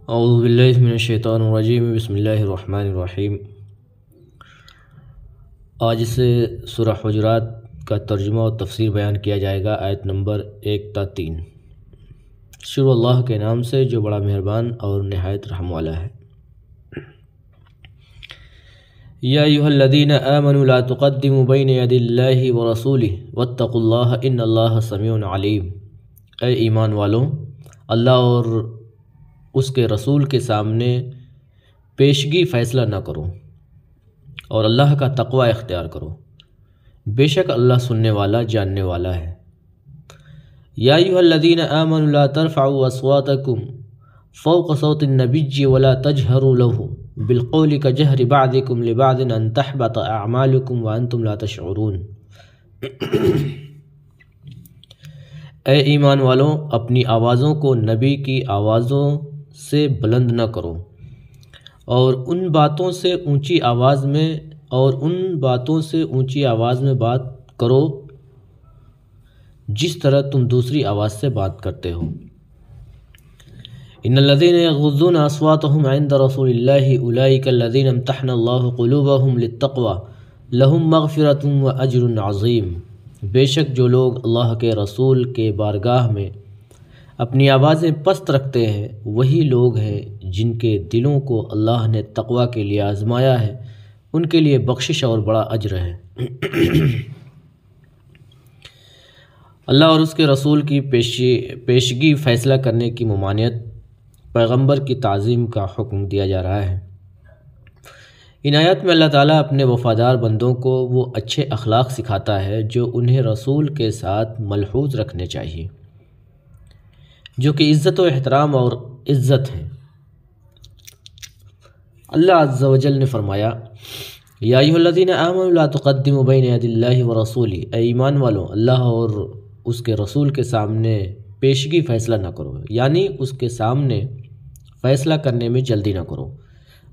اعوذ باللہ من الشیطان الرجیم بسم اللہ الرحمن الرحیم۔ آج سے سورہ حجرات کا ترجمہ و تفسیر بیان کیا جائے گا، آیت نمبر 1 تا 3۔ شروع اللہ کے نام سے جو بڑا مہربان اور نہایت رحم والا ہے۔ یا ایھا الذین آمنوا لا تقدموا بین یدی اللہ ورسولہ واتقوا اللہ ان اللہ سمیع علیم۔ اے ایمان والوں، اللہ اور اس کے رسول کے سامنے پیشگی فیصلہ نہ کرو اور اللہ کا تقوی اختیار کرو، بے شک اللہ سننے والا جاننے والا ہے۔ یا ایھا الذین آمنوا لا ترفعوا اصواتکم فوق صوت النبی ولا تجہروا له بالقول کجہر بعضکم لبعض ان تحبط اعمالکم وانتم لا تشعرون۔ اے ایمان والوں، اپنی آوازوں کو نبی کی آوازوں سے بلند نہ کرو اور ان باتوں سے اونچی آواز میں بات کرو جس طرح تم دوسری آواز سے بات کرتے ہو۔ ان الذین یغضون اصواتهم عند رسول اللہ اولئک الذین امتحن اللہ قلوبهم للتقوی لهم مغفرۃ واجر عظیم۔ بے شک جو لوگ اللہ کے رسول کے بارگاہ میں اپنی آوازیں پست رکھتے ہیں وہی لوگ ہیں جن کے دلوں کو اللہ نے تقوی کے لیے آزمایا ہے، ان کے لیے بخشش اور بڑا اجر ہے۔ اللہ اور اس کے رسول کی پیشگی فیصلہ کرنے کی ممانعت، پیغمبر کی تعظیم کا حکم دیا جا رہا ہے۔ ان آیات میں اللہ تعالیٰ اپنے وفادار بندوں کو وہ اچھے اخلاق سکھاتا ہے جو انہیں رسول کے ساتھ ملحوظ رکھنے چاہیے، جو کہ عزت و احترام اور عزت ہیں۔ اللہ عز و جل نے فرمایا، یا ایھا الذین آمنوا لا تقدموا بین یدی اللہ ورسولہ۔ اے ایمان والو، اللہ اور اس کے رسول کے سامنے پیشگی فیصلہ نہ کرو، یعنی اس کے سامنے فیصلہ کرنے میں جلدی نہ کرو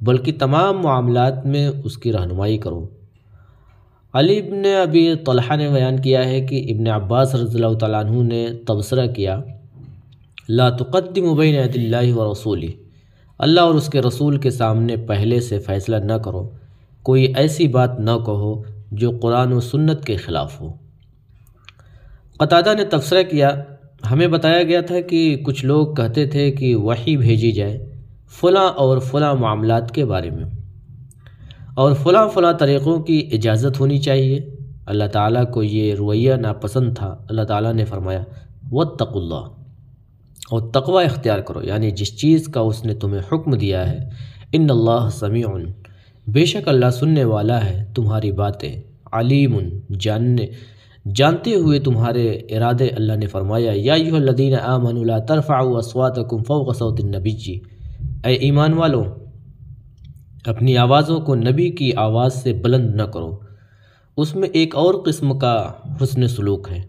بلکہ تمام معاملات میں اس کی رہنمائی کرو۔ علی بن ابی طلحہ نے بیان کیا ہے کہ ابن عباس رضی اللہ تعالیٰ عنہ نے تبصرہ کیا، لا تقدموا بین یدی اللہ ورسولہ، اللہ اور اس کے رسول کے سامنے پہلے سے فیصلہ نہ کرو، کوئی ایسی بات نہ کہو جو قرآن و سنت کے خلاف ہو۔ قتادہ نے تبصرہ کیا، ہمیں بتایا گیا تھا کہ کچھ لوگ کہتے تھے کہ وحی بھیجی جائے فلاں اور فلاں معاملات کے بارے میں اور فلاں فلاں طریقوں کی اجازت ہونی چاہیے۔ اللہ تعالیٰ کو یہ رویہ ناپسند تھا۔ اللہ تعالیٰ نے فرمایا، واتقوا اللہ، اور تقوی اختیار کرو، یعنی جس چیز کا اس نے تمہیں حکم دیا ہے۔ ان اللہ سمیع، بے شک اللہ سننے والا ہے تمہاری باتیں، علیم، جانتے ہوئے تمہارے ارادے۔ اللہ نے فرمایا، یا ایھا الذین آمنوا لا ترفعوا اصواتکم فوق صوت النبی۔ اے ایمان والو، اپنی آوازوں کو نبی کی آواز سے بلند نہ کرو۔ اس میں ایک اور قسم کا حسن سلوک ہے۔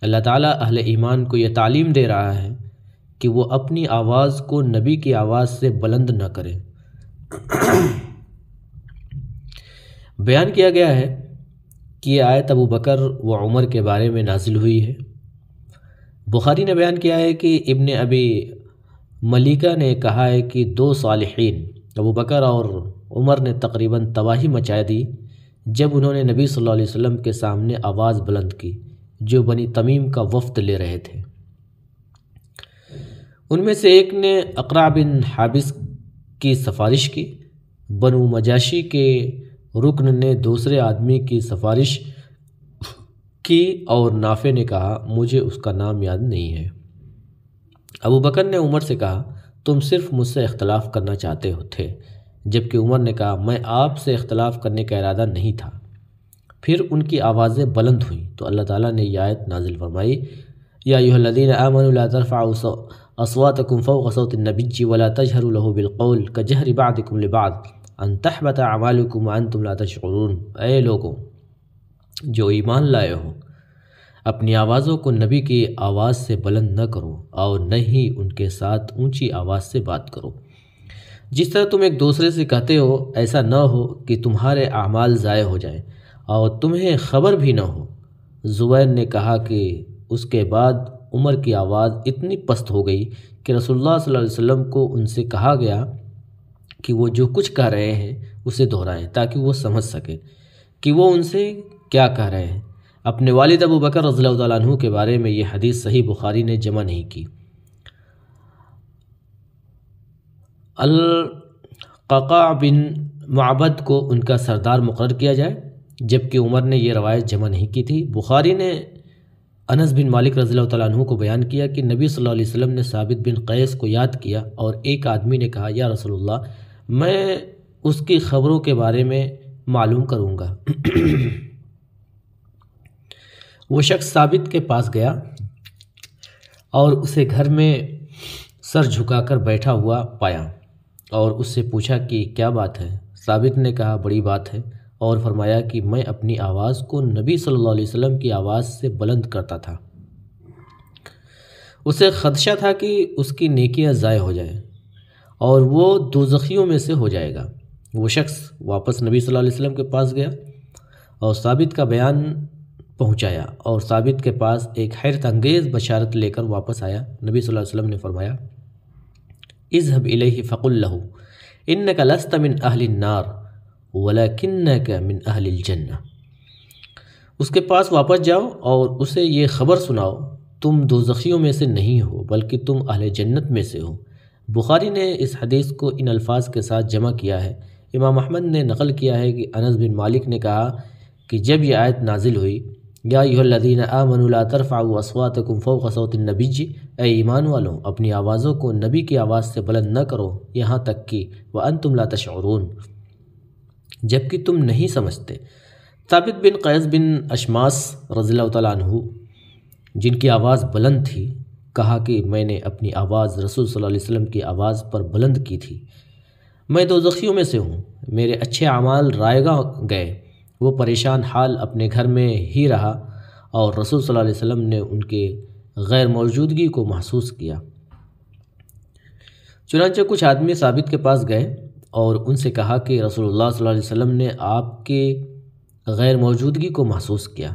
اللہ تعالیٰ اہل ایمان کو یہ تعلیم دے رہا ہے کہ وہ اپنی آواز کو نبی کی آواز سے بلند نہ کرے۔ بیان کیا گیا ہے کہ یہ آیت ابو بکر و عمر کے بارے میں نازل ہوئی ہے۔ بخاری نے بیان کیا ہے کہ ابن ابی ملیکہ نے کہا ہے کہ دو صالحین ابو بکر اور عمر نے تقریباً تباہی مچا دی جب انہوں نے نبی صلی اللہ علیہ وسلم کے سامنے آواز بلند کی جو بنی تمیم کا وفد لے رہے تھے۔ ان میں سے ایک نے اقرع بن حابس کی سفارش کی، بنو مجاشی کے رکن نے دوسرے آدمی کی سفارش کی اور نافع نے کہا، مجھے اس کا نام یاد نہیں ہے۔ ابو بکر نے عمر سے کہا، تم صرف مجھ سے اختلاف کرنا چاہتے تھے، جبکہ عمر نے کہا، میں آپ سے اختلاف کرنے کا ارادہ نہیں تھا۔ پھر ان کی آوازیں بلند ہوئیں تو اللہ تعالیٰ نے یہ آیت نازل فرمائی، یا ایھا الذین آمنوا لا ترفعوا اصواتکم فوق صوت النبی ولا تجہروا له بالقول کجہر بعضکم لبعض ان تحبط اعمالکم وانتم لا تشعرون۔ اے لوگوں جو ایمان لائے ہو، اپنی آوازوں کو نبی کی آواز سے بلند نہ کرو اور نہ ہی ان کے ساتھ اونچی آواز سے بات کرو، جس طرح تم ایک دوسرے سے کہتے ہو، ایسا نہ ہو کہ تمہارے اعمال ضائع ہو جائیں اور تمہیں خبر بھی نہ ہو۔ زبیر نے کہا کہ اس کے بعد عمر کی آواز اتنی پست ہو گئی کہ رسول اللہ صلی اللہ علیہ وسلم کو ان سے کہا گیا کہ وہ جو کچھ کہہ رہے ہیں اسے دہرائیں تاکہ وہ سمجھ سکے کہ وہ ان سے کیا کہہ رہے ہیں۔ اپنے والد ابو بکر رضی اللہ تعالیٰ عنہ کے بارے میں یہ حدیث صحیح بخاری نے جمع نہیں کی۔ القعقاع بن معبد کو ان کا سردار مقرر کیا جائے، جبکہ عمر نے یہ روایت جمع نہیں کی تھی۔ بخاری نے انس بن مالک رضی اللہ تعالیٰ عنہ کو بیان کیا کہ نبی صلی اللہ علیہ وسلم نے ثابت بن قیس کو یاد کیا اور ایک آدمی نے کہا یا رسول اللہ میں اس کی خبروں کے بارے میں معلوم کروں گا۔ وہ شخص ثابت کے پاس گیا اور اسے گھر میں سر جھکا کر بیٹھا ہوا پایا اور اس سے پوچھا کہ کیا بات ہے؟ ثابت نے کہا بڑی بات ہے، اور فرمایا کہ میں اپنی آواز کو نبی صلی اللہ علیہ وسلم کی آواز سے بلند کرتا تھا۔ اسے خدشہ تھا کہ اس کی نیکیاں ضائع ہو جائیں اور وہ دوزخیوں میں سے ہو جائے گا۔ وہ شخص واپس نبی صلی اللہ علیہ وسلم کے پاس گیا اور ثابت کا بیان پہنچایا، اور ثابت کے پاس ایک حیرت انگیز بشارت لے کر واپس آیا۔ نبی صلی اللہ علیہ وسلم نے فرمایا اذهب الیہ فقل لہ انک لست من اہل النار ولکنک من اہل الجنہ۔ اس کے پاس واپس جاؤ اور اسے یہ خبر سناؤ تم دوزخیوں میں سے نہیں ہو بلکہ تم اہل جنت میں سے ہو۔ بخاری نے اس حدیث کو ان الفاظ کے ساتھ جمع کیا ہے۔ امام احمد نے نقل کیا ہے کہ انس بن مالک نے کہا کہ جب یہ آیت نازل ہوئی یا ایھا الذین آمنوا لا ترفعوا اصواتکم فوق صوت النبی، اے ایمان والوں اپنی آوازوں کو نبی کی آواز سے بلند نہ کرو یہاں تک کہ وانتم لا تشعرون، جبکہ تم نہیں سمجھتے۔ ثابت بن قیس بن اشماس رضی اللہ تعالیٰ عنہ جن کی آواز بلند تھی کہا کہ میں نے اپنی آواز رسول صلی اللہ علیہ وسلم کی آواز پر بلند کی تھی۔ میں دوزخیوں میں سے ہوں، میرے اچھے اعمال رائگاں گئے۔ وہ پریشان حال اپنے گھر میں ہی رہا اور رسول صلی اللہ علیہ وسلم نے ان کے غیر موجودگی کو محسوس کیا۔ چنانچہ کچھ آدمی ثابت کے پاس گئے اور ان سے کہا کہ رسول اللہ صلی اللہ علیہ وسلم نے آپ کے غیر موجودگی کو محسوس کیا،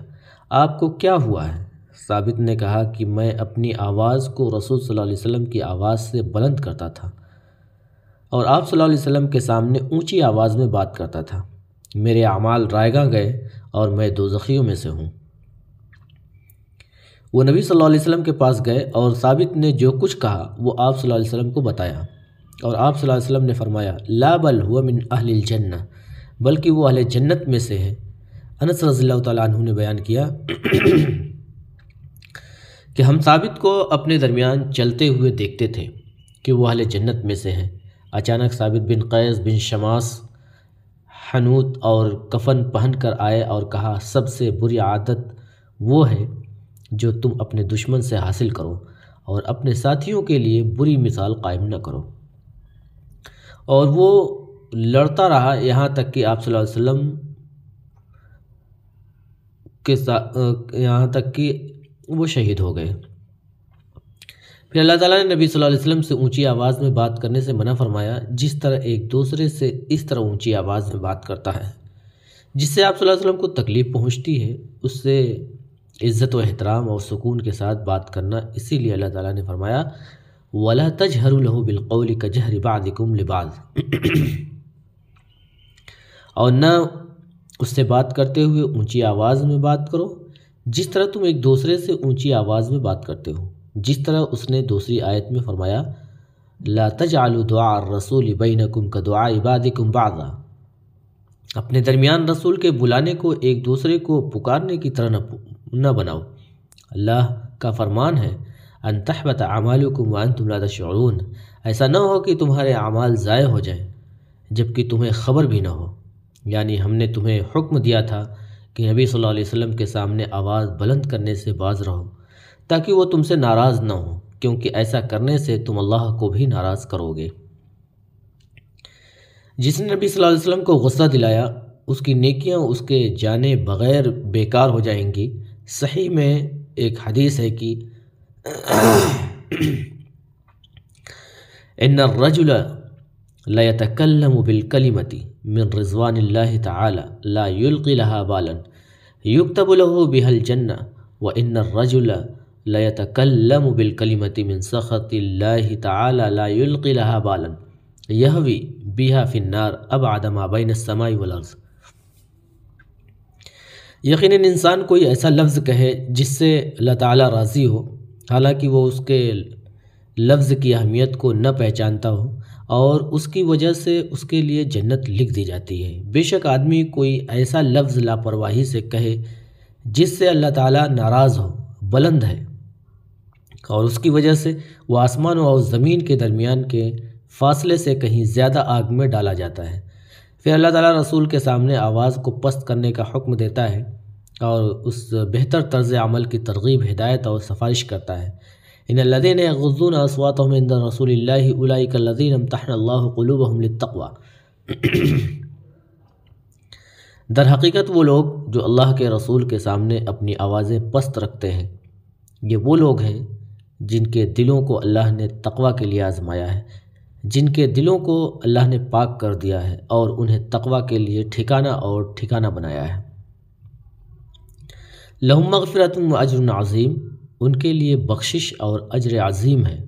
آپ کو کیا ہوا ہے؟ ثابت نے کہا کہ میں اپنی آواز کو رسول صلی اللہ علیہ وسلم کی آواز سے بلند کرتا تھا اور آپ صلی اللہ علیہ وسلم کے سامنے اونچی آواز میں بات کرتا تھا۔ میرے اعمال رائگاں گئے اور میں دوزخیوں میں سے ہوں۔ وہ نبی صلی اللہ علیہ وسلم کے پاس گئے اور ثابت نے جو کچھ کہا وہ آپ صلی اللہ علیہ وسلم کو بتایا، اور آپ صلی اللہ علیہ وسلم نے فرمایا لا بل هو من اہل الجنہ، بلکہ وہ اہل جنت میں سے ہے۔ انس رضی اللہ تعالیٰ عنہ نے بیان کیا کہ ہم ثابت کو اپنے درمیان چلتے ہوئے دیکھتے تھے کہ وہ اہل جنت میں سے ہیں۔ اچانک ثابت بن قیس بن شماس حنوت اور کفن پہن کر آئے اور کہا سب سے بری عادت وہ ہے جو تم اپنے دشمن سے حاصل کرو اور اپنے ساتھیوں کے لیے بری مثال قائم نہ کرو۔ اور وہ لڑتا رہا یہاں تک کہ آپ صلی اللہ علیہ وسلم یہاں تک کہ وہ شہید ہو گئے۔ پھر اللہ تعالیٰ نے نبی صلی اللہ علیہ وسلم سے اونچی آواز میں بات کرنے سے منع فرمایا، جس طرح ایک دوسرے سے اس طرح اونچی آواز میں بات کرتا ہے جس سے آپ صلی اللہ علیہ وسلم کو تکلیف پہنچتی ہے، اس سے عزت و احترام اور سکون کے ساتھ بات کرنا۔ اسی لیے اللہ تعالیٰ نے فرمایا وَلَا تَجْهَرُوا لَهُ بِالْقَوْلِ كَجَهْرِ بَعْضِكُمْ لِبَعْضٍ، اور نہ اس سے بات کرتے ہوئے اونچی آواز میں بات کرو جس طرح تم ایک دوسرے سے اونچی آواز میں بات کرتے ہو، جس طرح اس نے دوسری آیت میں فرمایا لا تجعلوا دعاء الرسول بینکم کدعاء بعضکم بعضا، اپنے درمیان رسول کے بلانے کو ایک دوسرے کو پکارنے کی طرح نہ بناؤ۔ اللہ کا فرمان ہے ان تحبط اعمالکم وانتم لا تشعرون، ایسا نہ ہو کہ تمہارے اعمال ضائع ہو جائیں جبکہ تمہیں خبر بھی نہ ہو۔ یعنی ہم نے تمہیں حکم دیا تھا کہ نبی صلی اللہ علیہ وسلم کے سامنے آواز بلند کرنے سے باز رہو تاکہ وہ تم سے ناراض نہ ہو، کیونکہ ایسا کرنے سے تم اللہ کو بھی ناراض کرو گے۔ جس نے نبی صلی اللہ علیہ وسلم کو غصہ دلایا اس کی نیکیاں اس کے جانے بغیر بیکار ہو جائیں گی۔ صحیح میں ایک حدیث ہے کہ ان الرجل لا يتكلم بالكلمة من رضوان الله تعالى لا يلقي لها بالا يكتب له بها الجنة وإن الرجل لَيَتَكَلَّمُ بِالْكَلِمَةِ مِنْ سَخَطِ اللَّهِ تَعَالَى لَا يُلْقِي لَهَا بَالًا يَهْوِي بِهَا فِي النَّارِ أَبْعَدَ مَا بَيْنَ السَّمَاءِ وَالْأَرْضِ۔ یقیناً انسان کوئی ایسا لفظ کہے جس سے اللہ تعالیٰ راضی ہو، حالانکہ وہ اس کے لفظ کی اہمیت کو نہ پہچانتا ہو، اور اس کی وجہ سے اس کے لیے جنت لکھ دی جاتی ہے۔ بے شک آدمی کوئی ایسا لفظ لاپرواہی سے کہے جس سے اللہ تعالیٰ ناراض ہو، بلند ہے، اور اس کی وجہ سے وہ آسمان اور زمین کے درمیان کے فاصلے سے کہیں زیادہ آگ میں ڈالا جاتا ہے۔ پھر اللہ تعالیٰ رسول کے سامنے آواز کو پست کرنے کا حکم دیتا ہے اور اس بہتر طرز عمل کی ترغیب، ہدایت اور سفارش کرتا ہے۔ ان الذین یغضون اصواتهم عند رسول اللہ اولئک الذین امتحن اللہ قلوبهم للتقوی۔ در حقیقت وہ لوگ جو اللہ کے رسول کے سامنے اپنی آوازیں پست رکھتے ہیں، یہ وہ لوگ ہیں جن کے دلوں کو اللہ نے تقوی کے لیے آزمایا ہے، جن کے دلوں کو اللہ نے پاک کر دیا ہے اور انہیں تقوی کے لیے ٹھکانہ بنایا ہے۔ لہم مغفرۃ و اجر عظیم، ان کے لیے بخشش اور اجر عظیم ہے۔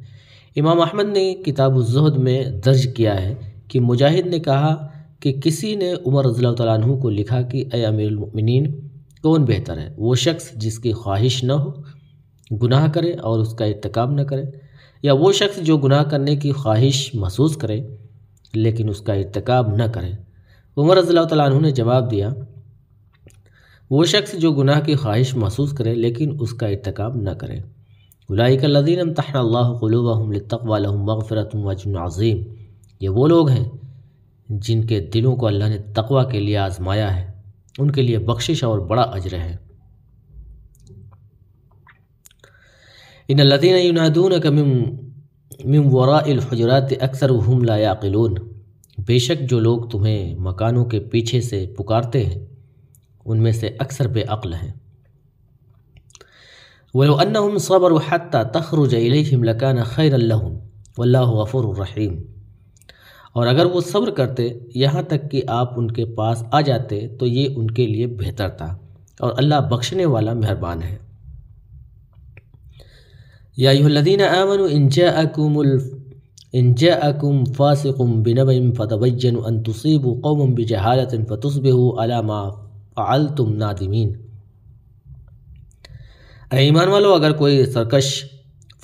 امام احمد نے کتاب الزہد میں درج کیا ہے کہ مجاہد نے کہا کہ کسی نے عمر رضی اللہ تعالیٰ عنہ کو لکھا کہ اے امیر المؤمنین، کون بہتر ہے، وہ شخص جس کی خواہش نہ ہو، گناہ کرے اور اس کا ارتکاب نہ کرے، یا وہ شخص جو گناہ کرنے کی خواہش محسوس کرے لیکن اس کا ارتکاب نہ کرے؟ عمر رضی اللہ تعالیٰ عنہ نے جواب دیا، وہ شخص جو گناہ کی خواہش محسوس کرے لیکن اس کا ارتکاب نہ کرے۔ اولئک الذین امتحن اللہ قلوبهم للتقوی لہم مغفرۃ و اجر عظیم، یہ وہ لوگ ہیں جن کے دلوں کو اللہ نے تقوی کے لیے آزمایا ہے، ان کے لیے بخشش اور بڑا اجر ہے۔ ان الذین ینادونک من وراء الحجرات اکثرهم لا یعقلون، بے شک جو لوگ تمہیں مکانوں کے پیچھے سے پکارتے ہیں ان میں سے اکثر بے عقل ہیں۔ وَلَوْ أَنَّهُمْ صَبَرُوا حَتَّى تَخْرُجَ إِلَيْهِمْ لَكَانَ خَيْرًا لَهُمْ وَاللَّهُ غَفُورٌ رَحِيمٌ، اور اگر وہ صبر کرتے یہاں تک کہ آپ ان کے پاس آ جاتے تو یہ ان کے لیے بہتر تھا، اور اللہ بخشنے والا مہربان ہے۔ یا ایھا الذین آمنوا ان جاءکم فاسق بنبأ فتبینوا ان تصیبوا قوما بجہالة فتصبحوا علی ما فعلتم نادمین۔ اے ایمان والو، اگر کوئی سرکش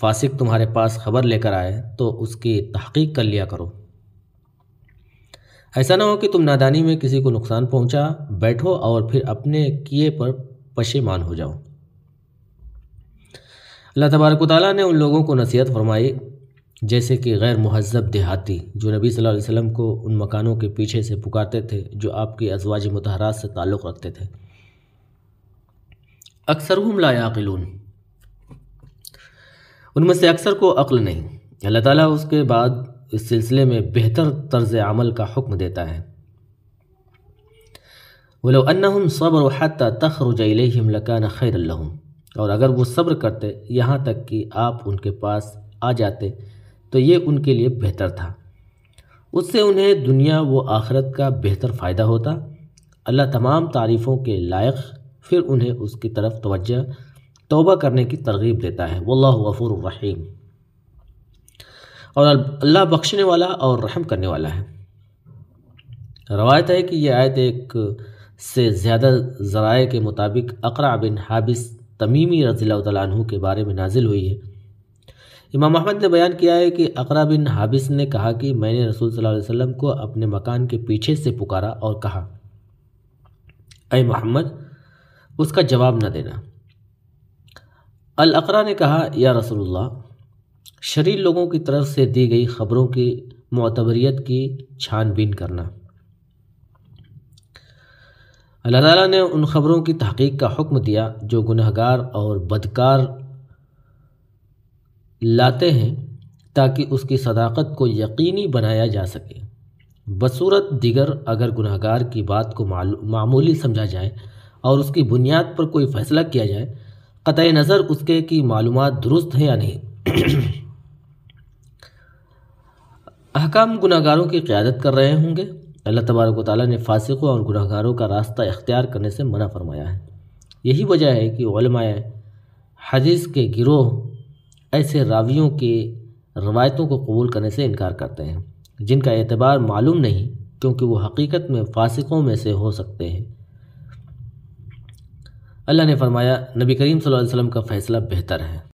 فاسق تمہارے پاس خبر لے کر آئے تو اس کی تحقیق کر لیا کرو، ایسا نہ ہو کہ تم نادانی میں کسی کو نقصان پہنچا بیٹھو اور پھر اپنے کیے پر پشیمان ہو جاؤ۔ اللہ تبارک و تعالیٰ نے ان لوگوں کو نصیحت فرمائی جیسے کہ غیر مہذب دیہاتی جو نبی صلی اللہ علیہ وسلم کو ان مکانوں کے پیچھے سے پکارتے تھے جو آپ کی ازواج مطہرات سے تعلق رکھتے تھے۔ اکثرهم لا یعقلون، ان میں سے اکثر کو عقل نہیں۔ اللہ تعالیٰ اس کے بعد اس سلسلے میں بہتر طرز عمل کا حکم دیتا ہے۔ وَلَوْ أَنَّهُمْ صَبَرُوا حَتَّى تَخْرُجَ إِلَيْهِمْ لَكَانَ خَيْرًا لَهُمْ، اور اگر وہ صبر کرتے یہاں تک کہ آپ ان کے پاس آ جاتے تو یہ ان کے لیے بہتر تھا، اس سے انہیں دنیا و آخرت کا بہتر فائدہ ہوتا۔ اللہ تمام تعریفوں کے لائق، پھر انہیں اس کی طرف توبہ کرنے کی ترغیب دیتا ہے۔ واللہ غفور الرحیم، اور اللہ بخشنے والا اور رحم کرنے والا ہے۔ روایت ہے کہ یہ آیت ایک سے زیادہ ذرائع کے مطابق اقرع بن حابس تمیمی رضی اللہ تعالیٰ عنہ کے بارے میں نازل ہوئی ہے۔ امام احمد نے بیان کیا ہے کہ اقرع بن حابس نے کہا کہ میں نے رسول صلی اللہ علیہ وسلم کو اپنے مکان کے پیچھے سے پکارا اور کہا، اے محمد، اس کا جواب نہ دینا۔ الاقرع نے کہا، یا رسول اللہ، شریر لوگوں کی طرف سے دی گئی خبروں کی معتبریت کی چھان بین کرنا۔ اللہ تعالیٰ نے ان خبروں کی تحقیق کا حکم دیا جو گنہگار اور بدکار لاتے ہیں تاکہ اس کی صداقت کو یقینی بنایا جا سکے۔ بصورت دیگر اگر گنہگار کی بات کو معمولی سمجھا جائے اور اس کی بنیاد پر کوئی فیصلہ کیا جائے، قطع نظر اس کے کہ معلومات درست ہیں یا نہیں، احکام گنہگاروں کی قیادت کر رہے ہوں گے۔ اللہ تبارک و تعالیٰ نے فاسقوں اور گنہگاروں کا راستہ اختیار کرنے سے منع فرمایا ہے۔ یہی وجہ ہے کہ علماء حدیث کے گروہ ایسے راویوں کے روایتوں کو قبول کرنے سے انکار کرتے ہیں جن کا اعتبار معلوم نہیں، کیونکہ وہ حقیقت میں فاسقوں میں سے ہو سکتے ہیں۔ اللہ نے فرمایا، نبی کریم صلی اللہ علیہ وسلم کا فیصلہ بہتر ہے۔